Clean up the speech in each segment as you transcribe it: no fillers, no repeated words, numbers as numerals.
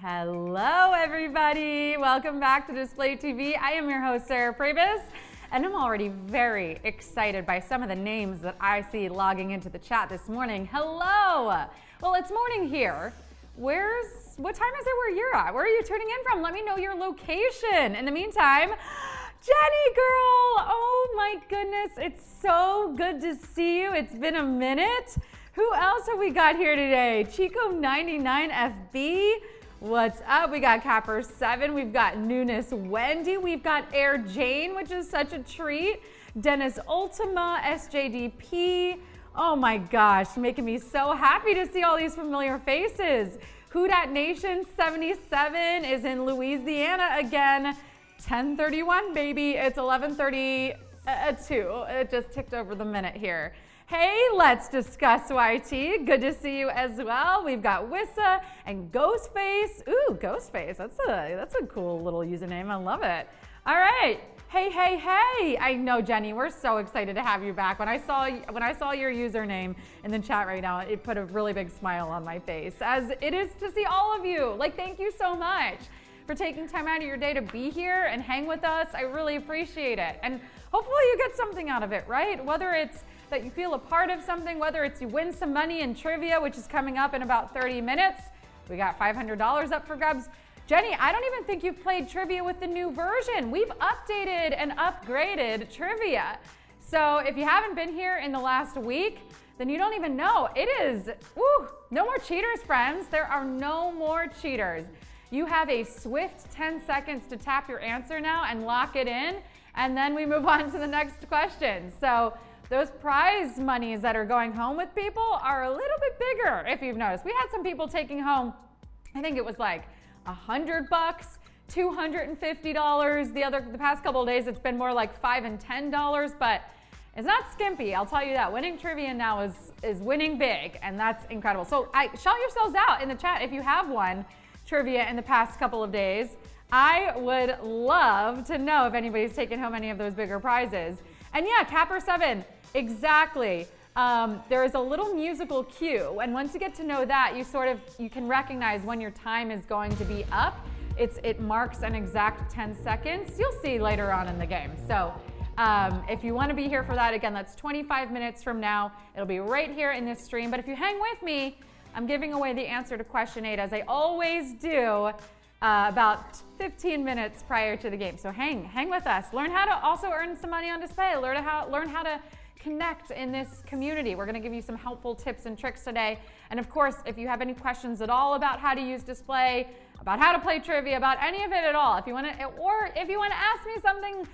Hello, everybody. Welcome back to Display TV. I am your host, Sarah Pribis, and I'm already very excited by some of the names that I see logging into the chat this morning. Hello. Well, it's morning here. What time is it where you're at? Where are you tuning in from? Let me know your location. In the meantime, Jenny girl, oh my goodness, it's so good to see you. It's been a minute. Who else have we got here today? Chico99FB. What's up? We got Capper7, we've got Newness Wendy, we've got Air Jane, which is such a treat. Dennis Ultima, SJDP. Oh my gosh, making me so happy to see all these familiar faces. Who Dat Nation 77 is in Louisiana again. 10:31, baby. It's 11:32. It just ticked over the minute here. Hey, let's discuss YT. Good to see you as well. We've got Wissa and Ghostface. Ooh, Ghostface. That's a cool little username. I love it. All right. Hey. I know, Jenny, we're so excited to have you back. When I saw your username in the chat right now, it put a really big smile on my face, as it is to see all of you. Thank you so much for taking time out of your day to be here and hang with us. I really appreciate it. And hopefully you get something out of it, right? Whether it's that you feel a part of something, whether it's you win some money in trivia, which is coming up in about 30 minutes. We got $500 up for grabs. Jenny, I don't even think you've played trivia with the new version. We've updated and upgraded trivia. So if you haven't been here in the last week, then you don't even know. It is, no more cheaters, friends. There are no more cheaters. You have a swift 10 seconds to tap your answer now and lock it in, and then we move on to the next question. So those prize monies that are going home with people are a little bit bigger, if you've noticed. We had some people taking home, I think it was like $100, $250. The past couple of days, it's been more like $5 and $10, but it's not skimpy, I'll tell you that. Winning trivia now is winning big, and that's incredible. So shout yourselves out in the chat if you have won trivia in the past couple of days. I would love to know if anybody's taken home any of those bigger prizes. And yeah, Capper7, exactly. There is a little musical cue, and once you get to know that, you can recognize when your time is going to be up. It marks an exact 10 seconds. You'll see later on in the game. So if you want to be here for that, again, that's 25 minutes from now. It'll be right here in this stream. But if you hang with me, I'm giving away the answer to question 8, as I always do, about 15 minutes prior to the game. So hang with us. Learn how to also earn some money on display. Learn how to connect in this community. We're going to give you some helpful tips and tricks today. And of course, if you have any questions at all about how to use display, about how to play trivia, about any of it at all, if you want to ask me something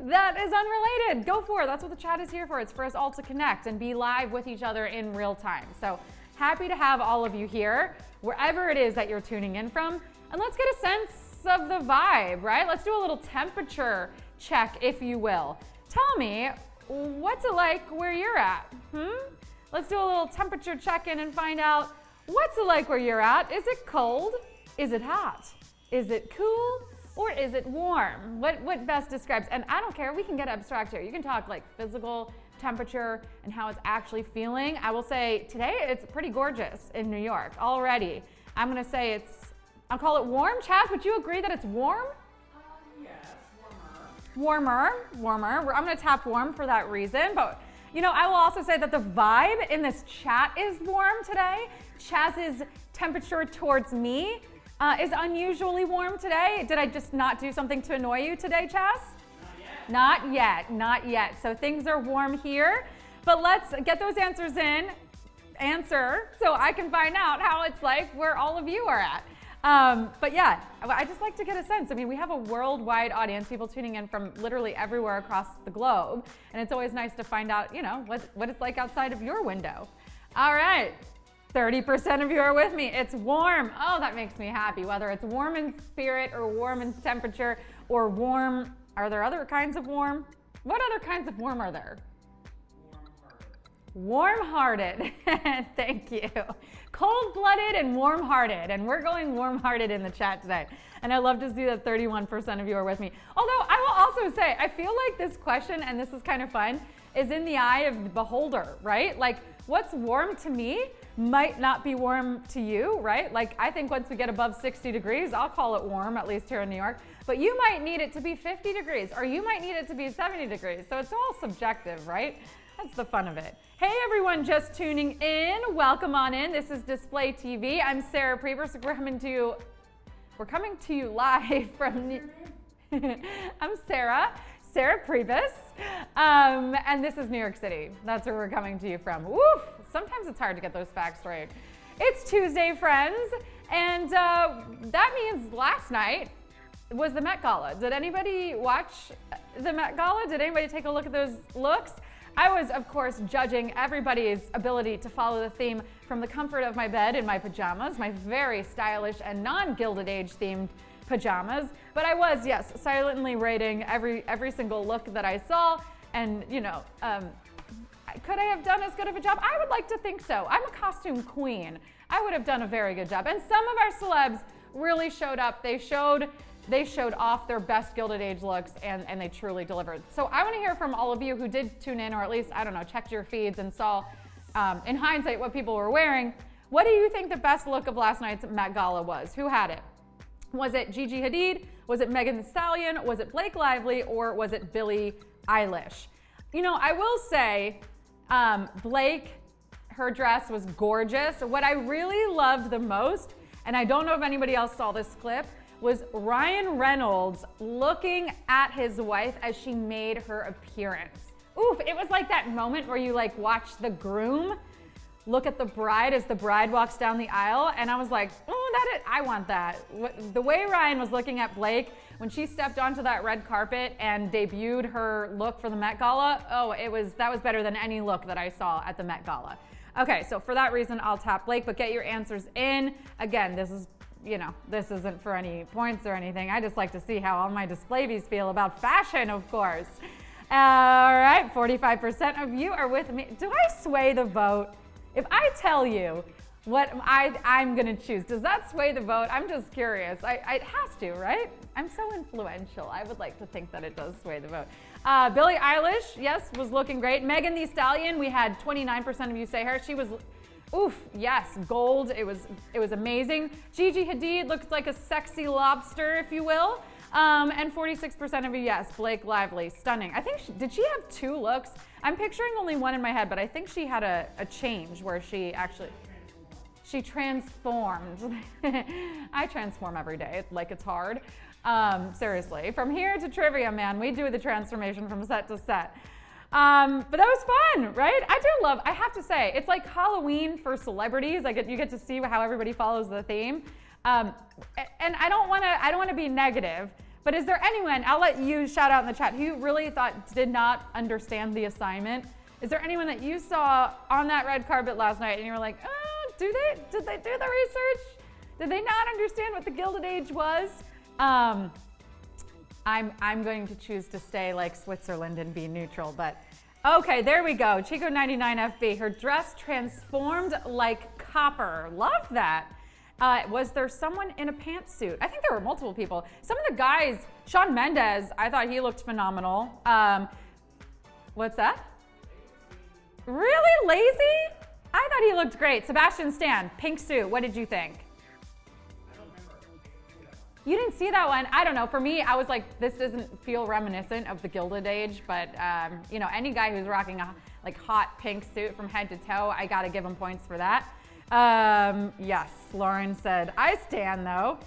that is unrelated, go for it. That's what the chat is here for. It's for us all to connect and be live with each other in real time. So happy to have all of you here, wherever it is that you're tuning in from. And let's get a sense of the vibe, right? Let's do a little temperature check, if you will. Tell me, what's it like where you're at? Let's do a little temperature check-in and find out what's it like where you're at. Is it cold? Is it hot? Is it cool? Or is it warm? What best describes? And I don't care, we can get abstract here. You can talk like physical temperature and how it's actually feeling. I will say today it's pretty gorgeous in New York already. I'm gonna say I'll call it warm. Chaz, would you agree that it's warm? Yes, warmer. Warmer. I'm gonna tap warm for that reason, but I will also say that the vibe in this chat is warm today. Chaz's temperature towards me is unusually warm today. Did I just not do something to annoy you today, Chaz? Not yet. So things are warm here, but let's get those answers in. So I can find out how it's like where all of you are at. But yeah, I just like to get a sense. I mean, we have a worldwide audience, people tuning in from literally everywhere across the globe. And it's always nice to find out, what it's like outside of your window. All right. 30% of you are with me. It's warm. Oh, that makes me happy. Whether it's warm in spirit or warm in temperature or warm. Are there other kinds of warm? What other kinds of warm are there? Warm-hearted. Thank you. Cold-blooded and warm-hearted. And we're going warm-hearted in the chat today. And I love to see that 31% of you are with me. Although I will also say, I feel like this question, and this is kind of fun, is in the eye of the beholder, right? Like, what's warm to me might not be warm to you, right? Like I think once we get above 60 degrees, I'll call it warm, at least here in New York. But you might need it to be 50 degrees, or you might need it to be 70 degrees. So it's all subjective, right? That's the fun of it. Hey everyone just tuning in, welcome on in. This is Display TV. I'm Sarah Pribis. We're coming to you live from I'm Sarah Pribis, and this is New York City. That's where we're coming to you from. Woof! Sometimes it's hard to get those facts right. It's Tuesday, friends, and that means last night was the Met Gala. Did anybody watch the Met Gala? Did anybody take a look at those looks? I was, of course, judging everybody's ability to follow the theme from the comfort of my bed in my pajamas, my very stylish and non-Gilded Age themed pajamas. But I was, yes, silently rating every single look that I saw. And, you know, could I have done as good of a job? I would like to think so. I'm a costume queen. I would have done a very good job. And some of our celebs really showed up. They showed off their best Gilded Age looks, and they truly delivered. So I want to hear from all of you who did tune in, or at least, I don't know, checked your feeds and saw, in hindsight, what people were wearing. What do you think the best look of last night's Met Gala was? Who had it? Was it Gigi Hadid? Was it Megan Thee Stallion? Was it Blake Lively? Or was it Billie Eilish? You know, I will say, Blake, her dress was gorgeous. What I really loved the most, and I don't know if anybody else saw this clip, was Ryan Reynolds looking at his wife as she made her appearance. Oof, it was like that moment where you like watch the groom look at the bride as the bride walks down the aisle, and I was like, oh, I want that. The way Ryan was looking at Blake when she stepped onto that red carpet and debuted her look for the Met Gala, that was better than any look that I saw at the Met Gala. Okay, so for that reason, I'll tap Blake, but get your answers in. Again, this isn't for any points or anything. I just like to see how all my displays feel about fashion, of course. All right, 45% of you are with me. Do I sway the vote? If I tell you what I'm gonna choose, does that sway the vote? I'm just curious. It has to, right? I'm so influential. I would like to think that it does sway the vote. Billie Eilish, yes, was looking great. Megan Thee Stallion, we had 29% of you say her. She was, oof, yes, gold. It was amazing. Gigi Hadid looked like a sexy lobster, if you will. And 46% of you, yes, Blake Lively, stunning. I think, did she have two looks? I'm picturing only one in my head, but I think she had a change where she transformed. I transform every day, like it's hard. Seriously, from here to trivia, man, we do the transformation from set to set. But that was fun, right? I have to say, it's like Halloween for celebrities. You get to see how everybody follows the theme. And I don't want to be negative, but is there anyone, I'll let you shout out in the chat, who you really thought did not understand the assignment? Is there anyone that you saw on that red carpet last night and you were like, oh, did they do the research? Did they not understand what the Gilded Age was? I'm going to choose to stay like Switzerland and be neutral, but okay, there we go. Chico99FB, her dress transformed like copper. Love that. Was there someone in a pantsuit? I think there were multiple people. Some of the guys, Shawn Mendes, I thought he looked phenomenal. What's that? Really? Lazy? I thought he looked great. Sebastian Stan, pink suit. What did you think? You didn't see that one? I don't know. For me, I was like, this doesn't feel reminiscent of the Gilded Age, but you know, any guy who's rocking a like hot pink suit from head to toe, I gotta give him points for that. Yes, Lauren said, I stand though.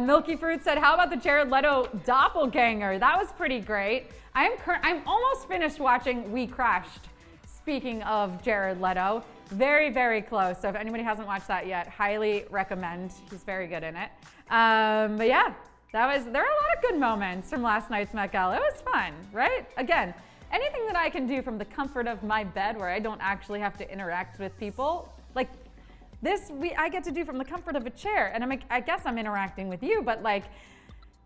Milky Fruit said, how about the Jared Leto doppelganger? That was pretty great. I'm almost finished watching We Crashed. Speaking of Jared Leto, very, very close. So if anybody hasn't watched that yet, highly recommend. He's very good in it. But yeah, there are a lot of good moments from last night's Met Gala. It was fun, right? Again, anything that I can do from the comfort of my bed where I don't actually have to interact with people, like this, I get to do from the comfort of a chair. And I guess I'm interacting with you, but like,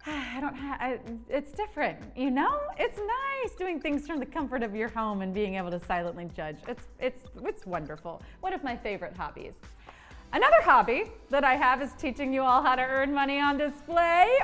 it's different, you know? It's nice doing things from the comfort of your home and being able to silently judge. It's wonderful. One of my favorite hobbies. Another hobby that I have is teaching you all how to earn money on display.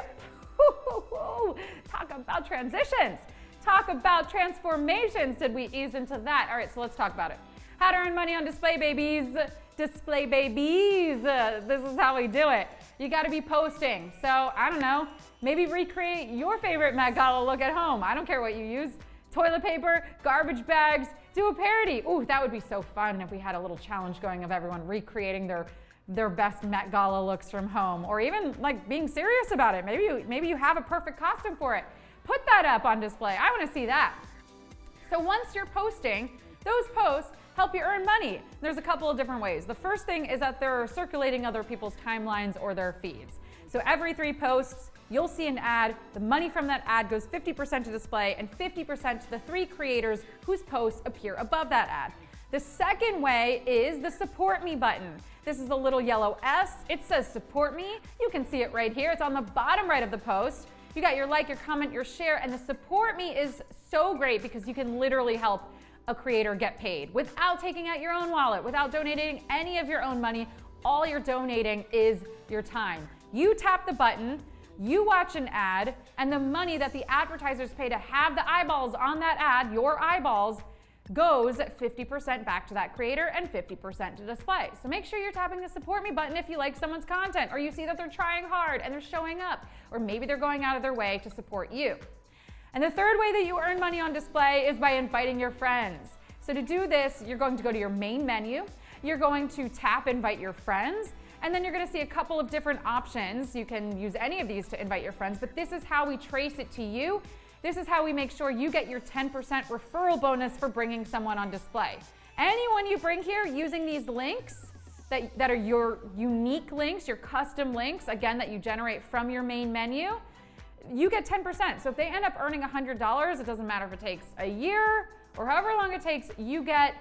Talk about transitions. Talk about transformations. Did we ease into that? All right, so let's talk about it. How to earn money on display, babies. Display babies. This is how we do it. You got to be posting. So I don't know, maybe recreate your favorite Met Gala look at home. I don't care what you use. Toilet paper, garbage bags, do a parody. Ooh, that would be so fun if we had a little challenge going of everyone recreating their best Met Gala looks from home, or even like being serious about it. Maybe you have a perfect costume for it. Put that up on display. I want to see that. So once you're posting, those posts help you earn money. There's a couple of different ways. The first thing is that they're circulating other people's timelines or their feeds. So every 3 posts, you'll see an ad. The money from that ad goes 50% to display and 50% to the 3 creators whose posts appear above that ad. The second way is the support me button. This is the little yellow S. It says support me. You can see it right here. It's on the bottom right of the post. You got your like, your comment, your share, and the support me is so great because you can literally help a creator get paid without taking out your own wallet, without donating any of your own money. All you're donating is your time. You tap the button, you watch an ad, and the money that the advertisers pay to have the eyeballs on that ad, your eyeballs, goes 50% back to that creator and 50% to display. So make sure you're tapping the support me button if you like someone's content, or you see that they're trying hard and they're showing up, or maybe they're going out of their way to support you. And the third way that you earn money on display is by inviting your friends. So to do this, you're going to go to your main menu, you're going to tap invite your friends, and then you're going to see a couple of different options. You can use any of these to invite your friends, but this is how we trace it to you. This is how we make sure you get your 10% referral bonus for bringing someone on display. Anyone you bring here using these links that are your unique links, your custom links, again, that you generate from your main menu, you get 10%. So if they end up earning $100, it doesn't matter if it takes a year or however long it takes, you get,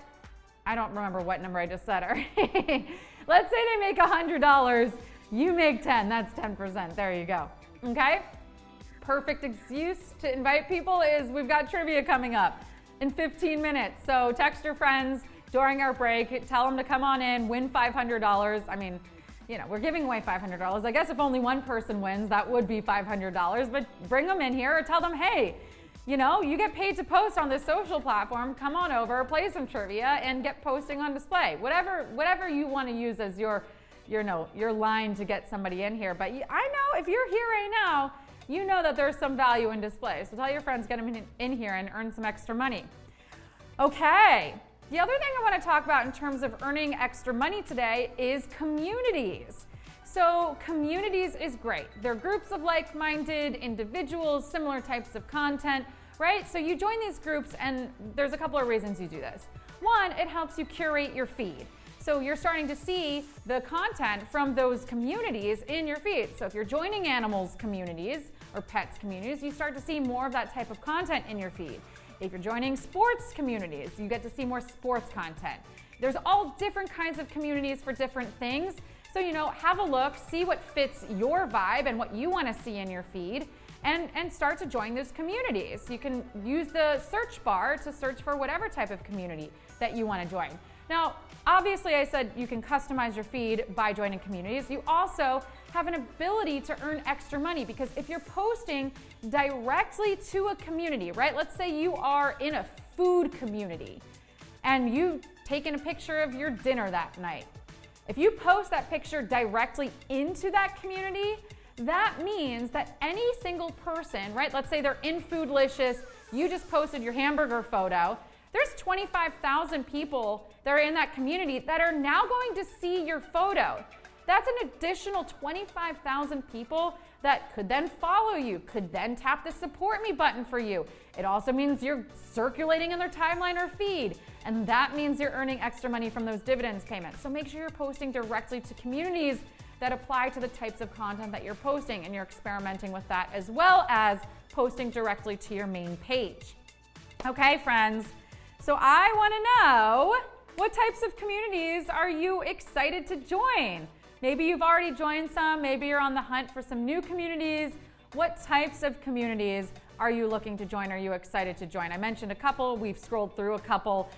I don't remember what number I just said. Let's say they make $100, you make 10, that's 10%, there you go, okay? Perfect excuse to invite people is we've got trivia coming up in 15 minutes. So text your friends during our break, tell them to come on in, win $500. I mean, you know, we're giving away $500. I guess if only one person wins, that would be $500, but bring them in here or tell them, hey, you know, you get paid to post on this social platform, come on over, play some trivia, and get posting on display. Whatever you want to use as your line to get somebody in here. But I know if you're here right now, you know that there's some value in display. So tell your friends, get them in here and earn some extra money. Okay, the other thing I want to talk about in terms of earning extra money today is communities. So communities is great. They're groups of like-minded individuals, similar types of content, right? So you join these groups and there's a couple of reasons you do this. One, it helps you curate your feed. So you're starting to see the content from those communities in your feed. So if you're joining animals communities or pets communities, you start to see more of that type of content in your feed. If you're joining sports communities, you get to see more sports content. There's all different kinds of communities for different things. So, you know, have a look, see what fits your vibe and what you want to see in your feed, and start to join those communities. You can use the search bar to search for whatever type of community that you want to join. Now, obviously I said you can customize your feed by joining communities. You also have an ability to earn extra money because if you're posting directly to a community, right? Let's say you are in a food community and you've taken a picture of your dinner that night. If you post that picture directly into that community, that means that any single person, right? Let's say they're in Foodlicious, you just posted your hamburger photo. There's 25,000 people that are in that community that are now going to see your photo. That's an additional 25,000 people that could then follow you, could then tap the support me button for you. It also means you're circulating in their timeline or feed, and that means you're earning extra money from those dividends payments. So make sure you're posting directly to communities that apply to the types of content that you're posting, and you're experimenting with that as well as posting directly to your main page. Okay, friends. So I want to know, what types of communities are you excited to join? Maybe you've already joined some, maybe you're on the hunt for some new communities. What types of communities are you looking to join? Are you excited to join? I mentioned a couple, we've scrolled through a couple.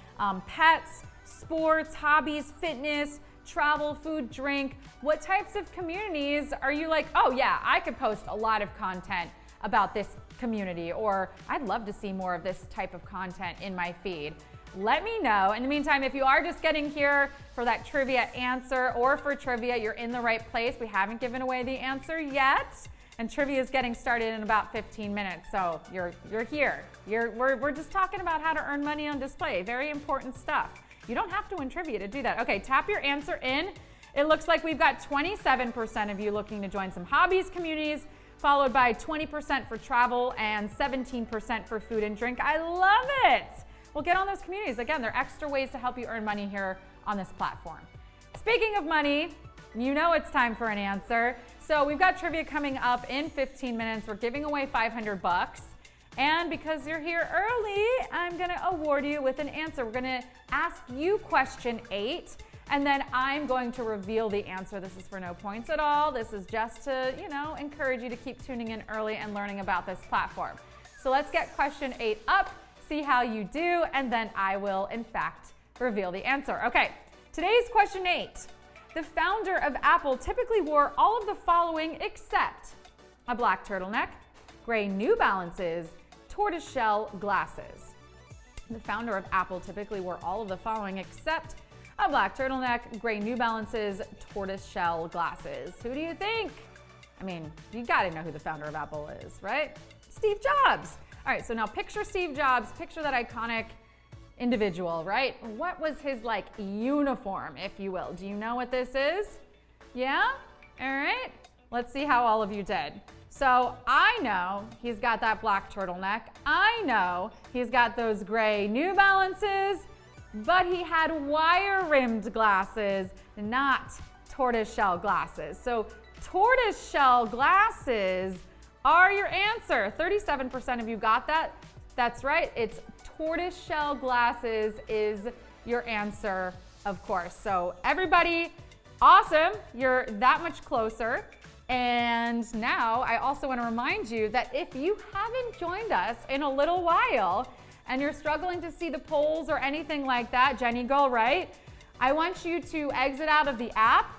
Pets, sports, hobbies, fitness, travel, food, drink. What types of communities are you like, oh yeah, I could post a lot of content about this community, or I'd love to see more of this type of content in my feed. let me know. In the meantime, if you are just getting here for that trivia answer or for trivia, you're in the right place. We haven't given away the answer yet, and trivia is getting started in about 15 minutes. So you're here. We're just talking about how to earn money on display. Very important stuff. You don't have to win trivia to do that. Okay, tap your answer in. It looks like we've got 27% of you looking to join some hobbies communities, followed by 20% for travel and 17% for food and drink. I love it. Well, get on those communities. Again, they're extra ways to help you earn money here on this platform. Speaking of money, you know it's time for an answer. So we've got trivia coming up in 15 minutes. We're giving away 500 bucks. And because you're here early, I'm gonna award you with an answer. We're gonna ask you question 8, and then I'm going to reveal the answer. This is for no points at all. This is just to, encourage you to keep tuning in early and learning about this platform. So let's get question 8 up, see how you do, and then I will, in fact, reveal the answer. Okay, today's question 8. The founder of Apple typically wore all of the following except a black turtleneck, gray New Balances, tortoiseshell glasses. The founder of Apple typically wore all of the following except a black turtleneck, gray New Balances, tortoiseshell glasses. Who do you think? I mean, you gotta know who the founder of Apple is, right? Steve Jobs. All right, so now picture Steve Jobs, picture that iconic individual, right? What was his uniform, if you will? Do you know what this is? Yeah? All right, let's see how all of you did. So I know he's got that black turtleneck. I know he's got those gray New Balances, but he had wire-rimmed glasses, not tortoiseshell glasses. So tortoiseshell glasses are your answer. 37% of you got that. That's right, it's tortoiseshell glasses is your answer, of course. So everybody, awesome, you're that much closer. And now I also want to remind you that if you haven't joined us in a little while and you're struggling to see the polls or anything like that, Jenny, go right. I want you to exit out of the app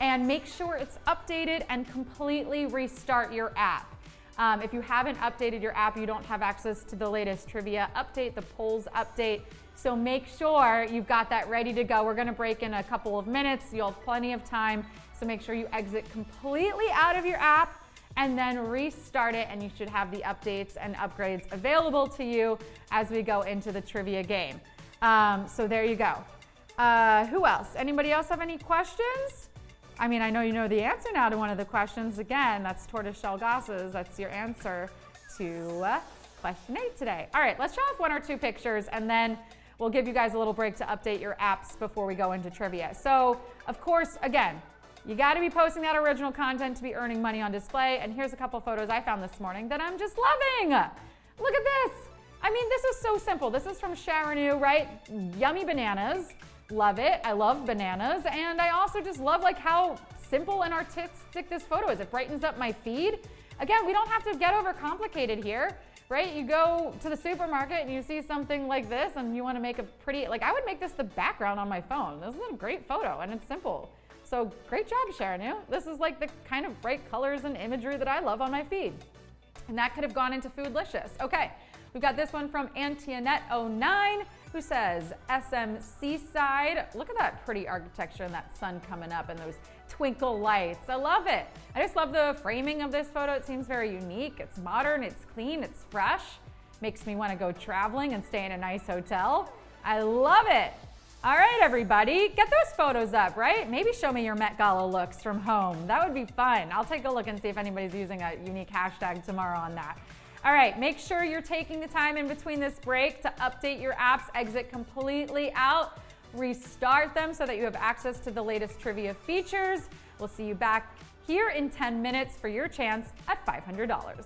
and make sure it's updated and completely restart your app. If you haven't updated your app, you don't have access to the latest trivia update, the polls update. So make sure you've got that ready to go. We're going to break in a couple of minutes. You'll have plenty of time. So make sure you exit completely out of your app and then restart it, and you should have the updates and upgrades available to you as we go into the trivia game. So there you go. Who else? Anybody else have any questions? I mean, I know you know the answer now to one of the questions. Again, that's tortoiseshell glasses. That's your answer to question 8 today. All right, let's show off 1 or 2 pictures, and then we'll give you guys a little break to update your apps before we go into trivia. So, of course, again, you got to be posting that original content to be earning money on display. And here's a couple photos I found this morning that I'm just loving. Look at this. I mean, this is so simple. This is from Sharon, right? Yummy bananas. Love it. I love bananas. And I also just love how simple and artistic this photo is. It brightens up my feed. Again, we don't have to get overcomplicated here, right? You go to the supermarket and you see something like this and you want to make a pretty, I would make this the background on my phone. This is a great photo and it's simple. So great job, Sharon. This is the kind of bright colors and imagery that I love on my feed. And that could have gone into Foodlicious. Okay, we've got this one from Antionette09 who says, SM Seaside. Look at that pretty architecture and that sun coming up and those twinkle lights. I love it. I just love the framing of this photo. It seems very unique. It's modern, it's clean, it's fresh. Makes me want to go traveling and stay in a nice hotel. I love it. All right, everybody, get those photos up, right? Maybe show me your Met Gala looks from home. That would be fun. I'll take a look and see if anybody's using a unique hashtag tomorrow on that. All right, make sure you're taking the time in between this break to update your apps, exit completely out, restart them so that you have access to the latest trivia features. We'll see you back here in 10 minutes for your chance at $500.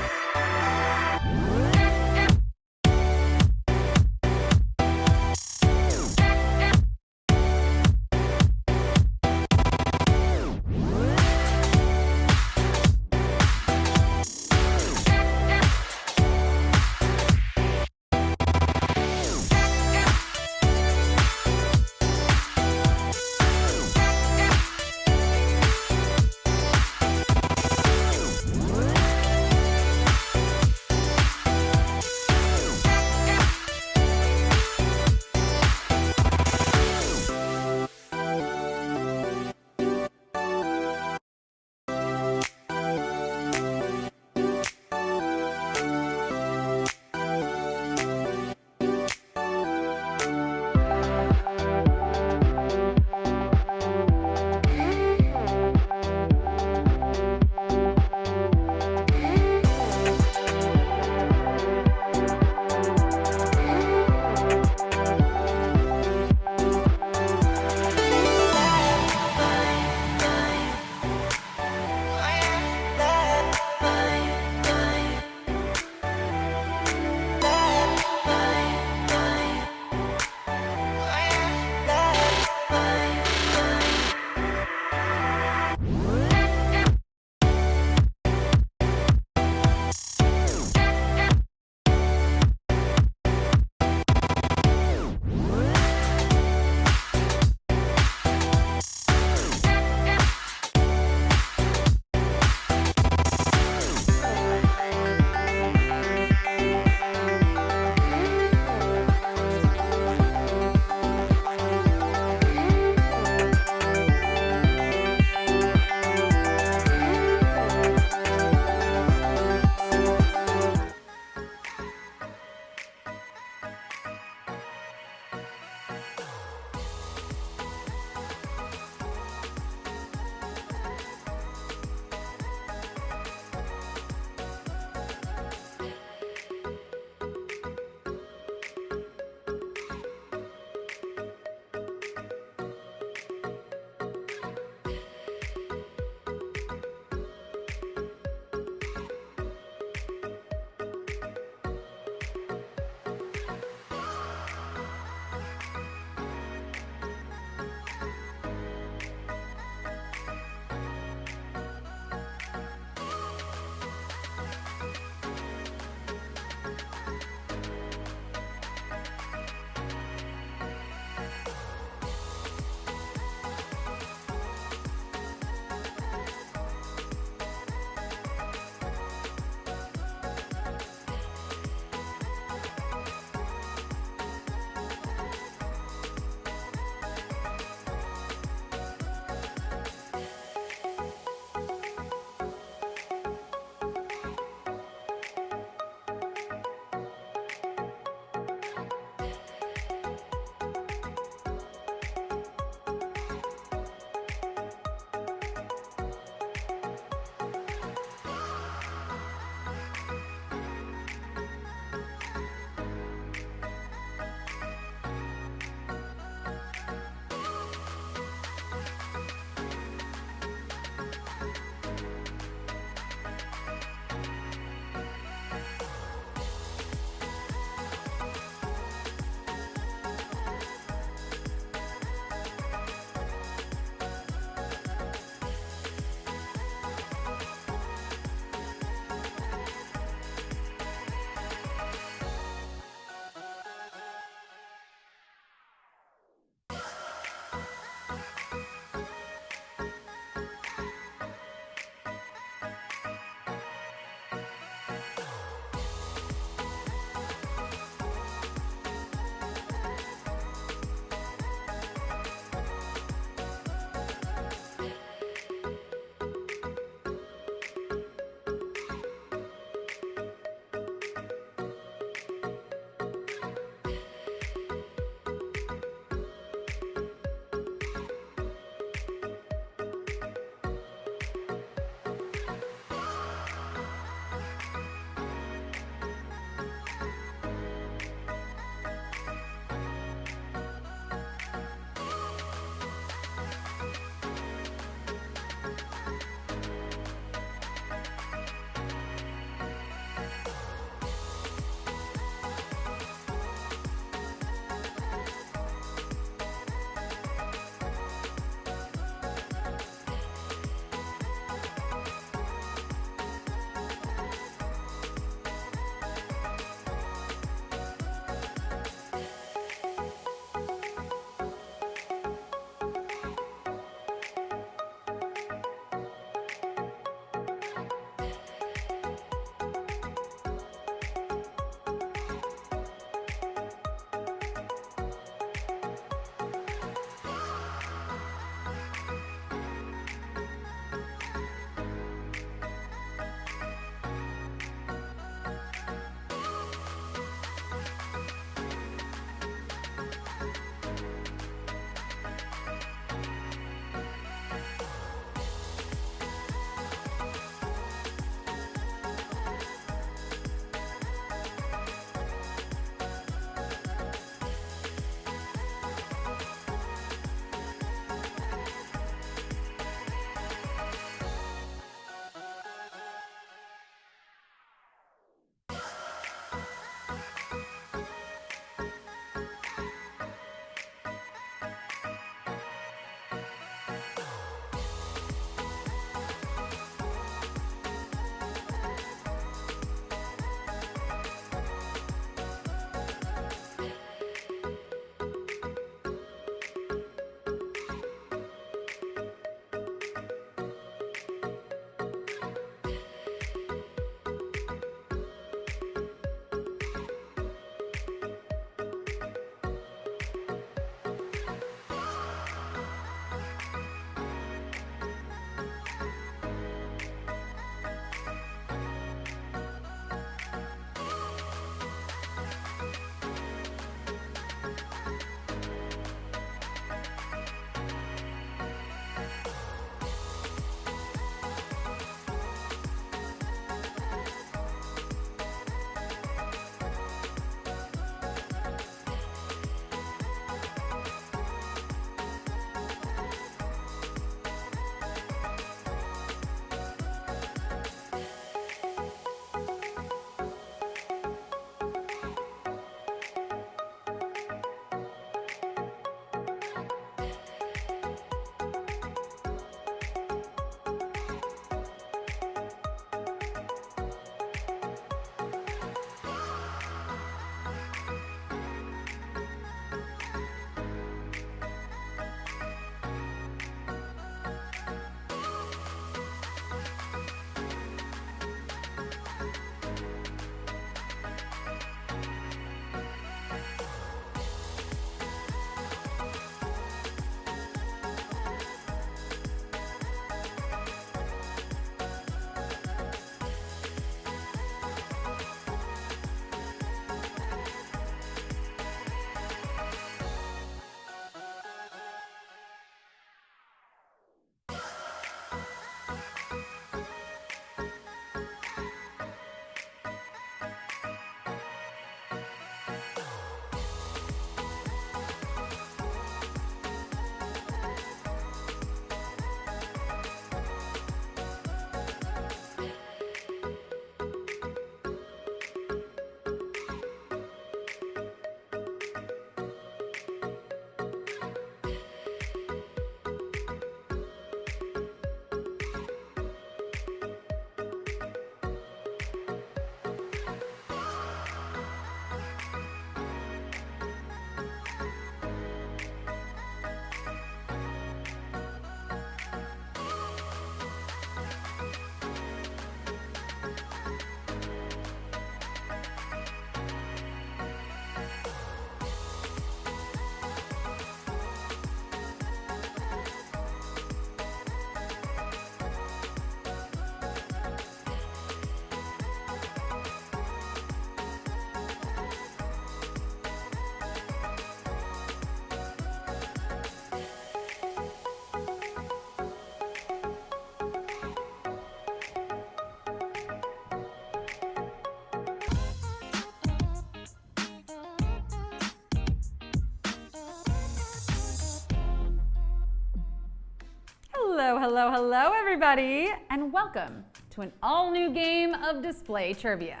Hello, everybody, and welcome to an all-new game of Display Trivia.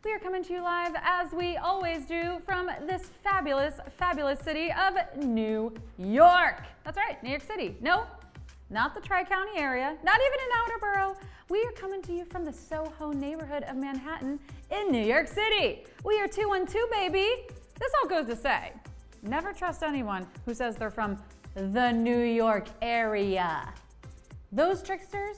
We are coming to you live, as we always do, from this fabulous, fabulous city of New York. That's right, New York City. No, not the Tri-County area, not even in Outer Borough. We are coming to you from the Soho neighborhood of Manhattan in New York City. We are 212, baby. This all goes to say, never trust anyone who says they're from the New York area. Those tricksters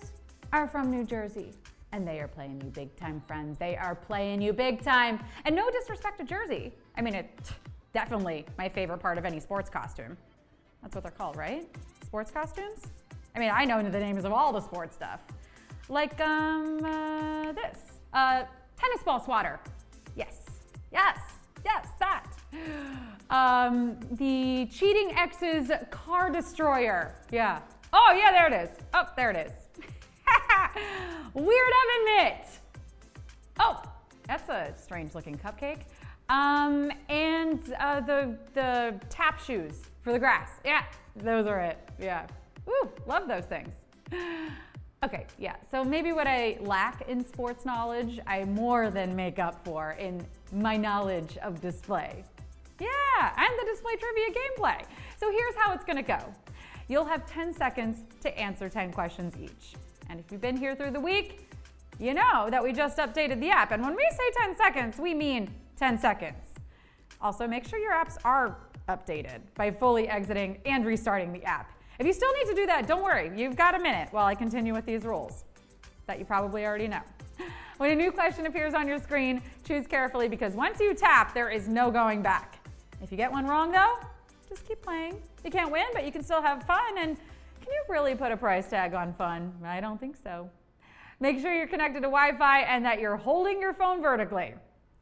are from New Jersey, and they are playing you big time, friends. They are playing you big time. And no disrespect to Jersey. I mean, it's definitely my favorite part of any sports costume. That's what they're called, right? Sports costumes? I mean, I know the names of all the sports stuff. Like this, tennis ball swatter. Yes, that. The cheating ex's car destroyer. Yeah. Oh, yeah, there it is. Oh, there it is. Weird oven mitt. Oh, that's a strange looking cupcake. And the tap shoes for the grass. Yeah, those are it. Yeah. Woo, love those things. Okay, yeah, so maybe what I lack in sports knowledge, I more than make up for in my knowledge of display. Yeah, and the display trivia gameplay. So here's how it's gonna go. You'll have 10 seconds to answer 10 questions each. And if you've been here through the week, you know that we just updated the app. And when we say 10 seconds, we mean 10 seconds. Also, make sure your apps are updated by fully exiting and restarting the app. If you still need to do that, don't worry. You've got a minute while I continue with these rules that you probably already know. When a new question appears on your screen, choose carefully because once you tap, there is no going back. If you get one wrong though, just keep playing. You can't win, but you can still have fun. And can you really put a price tag on fun? I don't think so. Make sure you're connected to Wi-Fi and that you're holding your phone vertically.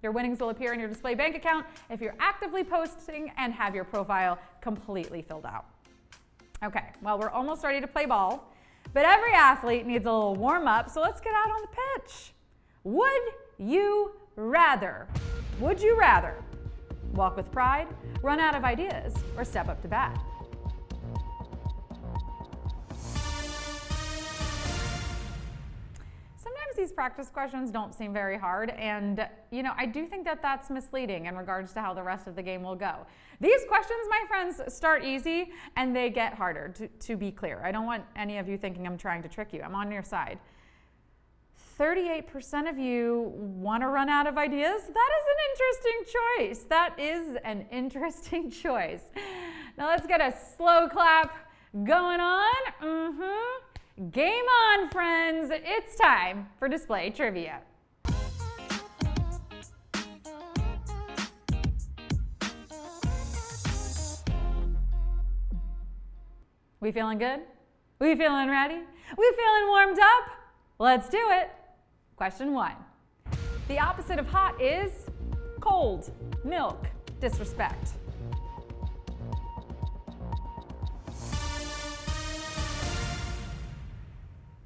Your winnings will appear in your display bank account if you're actively posting and have your profile completely filled out. Okay, well, we're almost ready to play ball, but every athlete needs a little warm up, so let's get out on the pitch. Would you rather walk with pride, run out of ideas, or step up to bat? Sometimes these practice questions don't seem very hard, and I do think that that's misleading in regards to how the rest of the game will go. These questions, my friends, start easy and they get harder, to be clear. I don't want any of you thinking I'm trying to trick you. I'm on your side. 38% of you want to run out of ideas. That is an interesting choice. Now let's get a slow clap going on. Game on, friends. It's time for display trivia. We feeling good? We feeling ready? We feeling warmed up? Let's do it. Question 1. The opposite of hot is cold, milk, disrespect.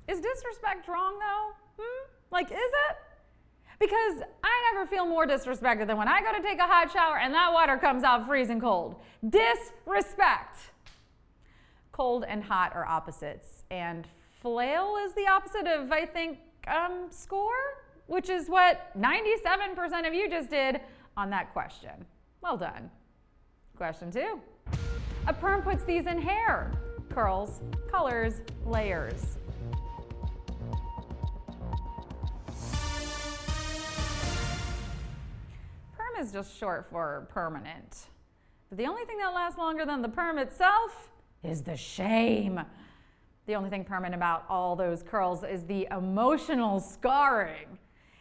Is disrespect wrong though? Like, is it? Because I never feel more disrespected than when I go to take a hot shower and that water comes out freezing cold. Disrespect. Cold and hot are opposites, and flail is the opposite of, I think, score, which is what 97% of you just did on that question. Well done. Question 2. A perm puts these in hair. Curls, colors, layers. Perm is just short for permanent. But the only thing that lasts longer than the perm itself is the shame. The only thing permanent about all those curls is the emotional scarring.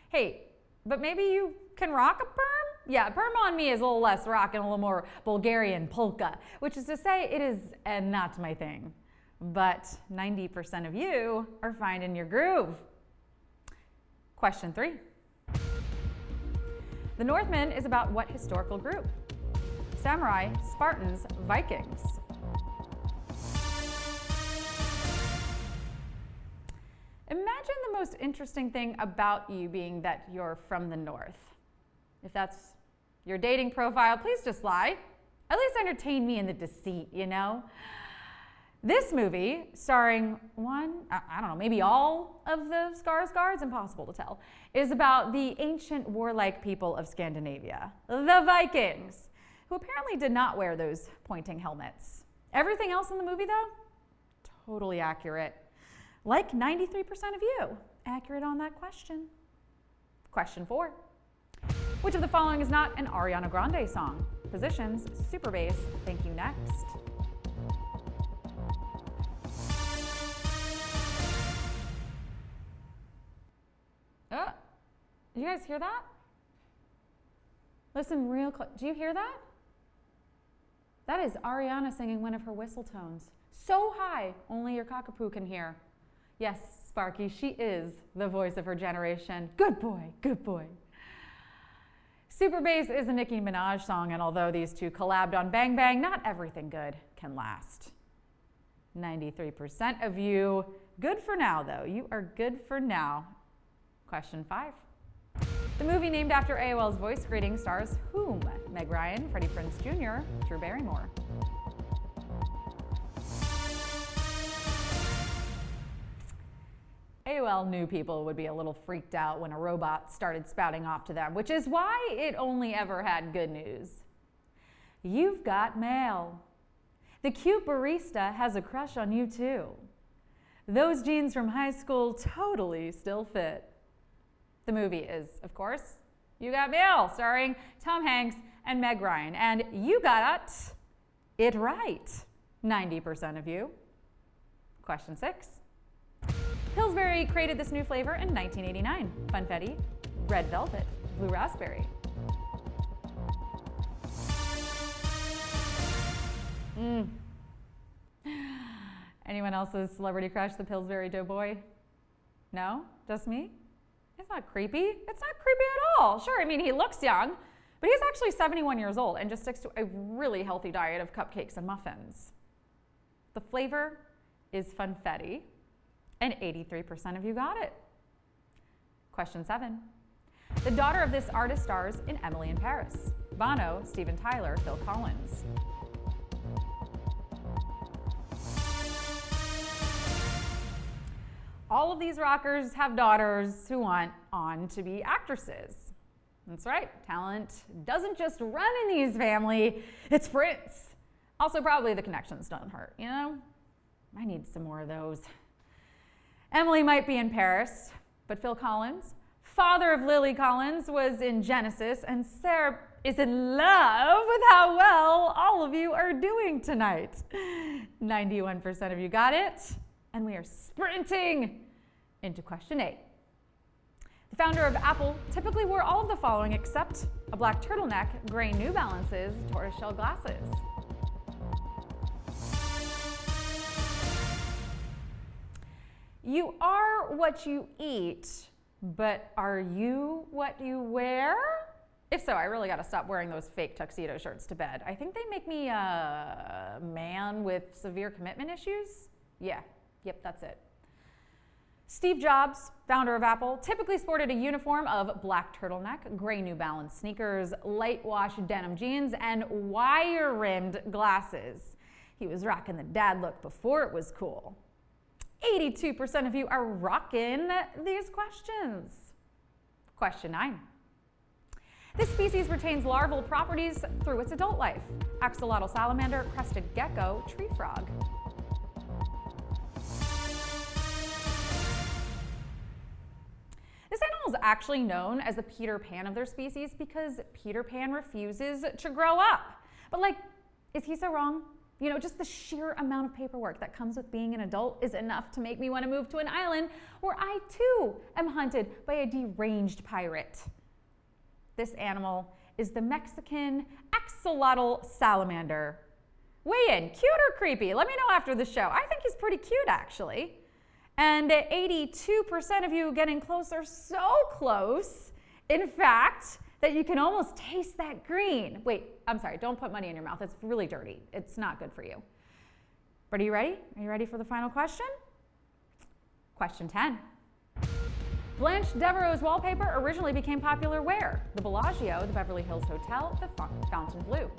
Hey, but maybe you can rock a perm? Yeah, perm on me is a little less rock and a little more Bulgarian polka, which is to say it is not my thing. But 90% of you are finding your groove. Question 3. The Northmen is about what historical group? Samurai, Spartans, Vikings. Imagine the most interesting thing about you being that you're from the North. If that's your dating profile, please just lie. At least entertain me in the deceit, This movie, starring I don't know, maybe all of the Skarsgårds, impossible to tell, is about the ancient warlike people of Scandinavia, the Vikings, who apparently did not wear those pointing helmets. Everything else in the movie, though, totally accurate. Like 93% of you, accurate on that question. Question 4. Which of the following is not an Ariana Grande song? Positions, super bass, thank you next. Do you guys hear that? Listen real close. Do you hear that? That is Ariana singing one of her whistle tones. So high, only your cockapoo can hear. Yes, Sparky, she is the voice of her generation. Good boy, good boy. Super Bass is a Nicki Minaj song, and although these two collabed on Bang Bang, not everything good can last. 93% of you, good for now though. You are good for now. Question 5. The movie named after AOL's voice greeting stars whom? Meg Ryan, Freddie Prinze Jr., Drew Barrymore. AOL knew people would be a little freaked out when a robot started spouting off to them, which is why it only ever had good news. You've got mail. The cute barista has a crush on you too. Those jeans from high school totally still fit. The movie is, of course, You Got Mail, starring Tom Hanks and Meg Ryan. And you got it right, 90% of you. Question 6. Pillsbury created this new flavor in 1989. Funfetti, red velvet, blue raspberry. Anyone else's celebrity crush the Pillsbury Doughboy? No? Just me? It's not creepy. It's not creepy at all. Sure, I mean, he looks young, but he's actually 71 years old and just sticks to a really healthy diet of cupcakes and muffins. The flavor is Funfetti, and 83% of you got it. Question 7. The daughter of this artist stars in Emily in Paris. Bono, Steven Tyler, Phil Collins. All of these rockers have daughters who want on to be actresses. That's right, talent doesn't just run in these family, it sprints. Also, probably the connections don't hurt, you know? I need some more of those. Emily might be in Paris, but Phil Collins, father of Lily Collins, was in Genesis, and Sarah is in love with how well all of you are doing tonight. 91% of you got it. And we are sprinting into question 8. The founder of Apple typically wore all of the following except a black turtleneck, gray New Balances, tortoiseshell glasses. You are what you eat, but are you what you wear? If so, I really got to stop wearing those fake tuxedo shirts to bed. I think they make me a man with severe commitment issues. Yeah. Yep, that's it. Steve Jobs, founder of Apple, typically sported a uniform of black turtleneck, gray New Balance sneakers, light wash denim jeans, and wire-rimmed glasses. He was rocking the dad look before it was cool. 82% of you are rocking these questions. Question 9. This species retains larval properties through its adult life. Axolotl salamander, crested gecko, tree frog. This animal is actually known as the Peter Pan of their species because Peter Pan refuses to grow up. But like, is he so wrong? You know, just the sheer amount of paperwork that comes with being an adult is enough to make me want to move to an island where I too am hunted by a deranged pirate. This animal is the Mexican axolotl salamander. Weigh in, cute or creepy? Let me know after the show. I think he's pretty cute actually. And 82% of you getting closer, so close, in fact, that you can almost taste that green. Wait, I'm sorry, don't put money in your mouth. It's really dirty. It's not good for you. But are you ready? Are you ready for the final question? Question 10. Blanche Devereaux's wallpaper originally became popular where? The Bellagio, the Beverly Hills Hotel, the Fontainebleau.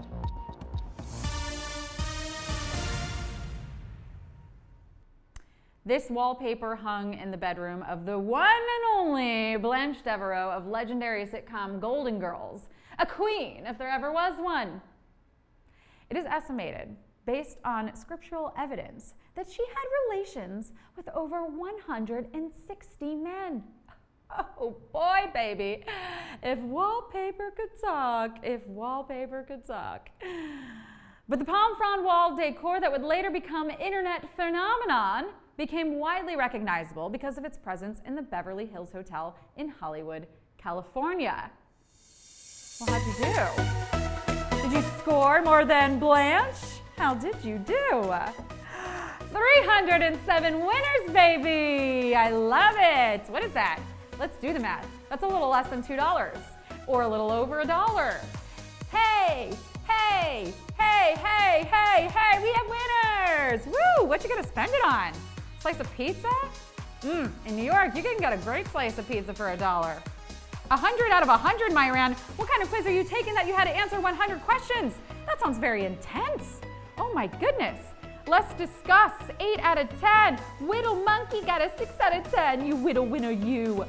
This wallpaper hung in the bedroom of the one and only Blanche Devereaux of legendary sitcom Golden Girls, a queen if there ever was one. It is estimated, based on scriptural evidence, that she had relations with over 160 men. Oh boy, baby, if wallpaper could talk, if wallpaper could talk. But the palm frond wall decor that would later become internet phenomenon became widely recognizable because of its presence in the Beverly Hills Hotel in Hollywood, California. Well, how'd you do? Did you score more than Blanche? How did you do? 307 winners, baby! I love it! What is that? Let's do the math. That's a little less than $2, or a little over $1. Hey, hey, hey, hey, hey, hey, we have winners! Woo, what you gonna spend it on? Slice of pizza? In New York, you can get a great slice of pizza for $1. 100 out of 100, Myran. What kind of quiz are you taking that you had to answer 100 questions? That sounds very intense. Oh my goodness. Let's discuss. 8 out of 10. Whittle Monkey got a 6 out of 10. You whittle winner, you.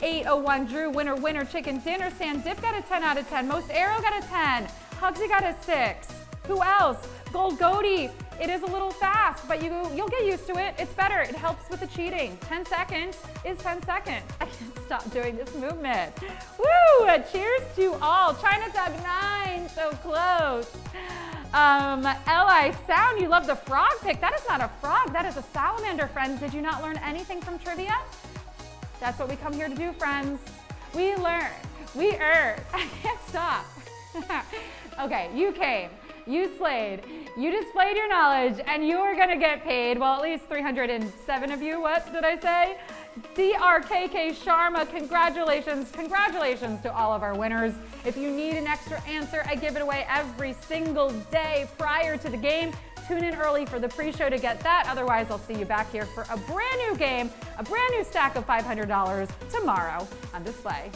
801 Drew, winner, winner, chicken dinner. Sand Dip got a 10 out of 10. Most Arrow got a 10. Hugsy got a 6. Who else? Gold Goatee. It is a little fast, but you'll get used to it. It's better. It helps with the cheating. 10 seconds is 10 seconds. I can't stop doing this movement. Woo! Cheers to all. Chinatown 9, so close. L.I. Sound, you love the frog pick. That is not a frog. That is a salamander, friends. Did you not learn anything from trivia? That's what we come here to do, friends. We learn. We earn. I can't stop. Okay, you came. You slayed, you displayed your knowledge, and you are gonna get paid. Well, at least 307 of you, what did I say? DRKK Sharma, congratulations. Congratulations to all of our winners. If you need an extra answer, I give it away every single day prior to the game. Tune in early for the pre-show to get that. Otherwise, I'll see you back here for a brand new game, a brand new stack of $500 tomorrow on display.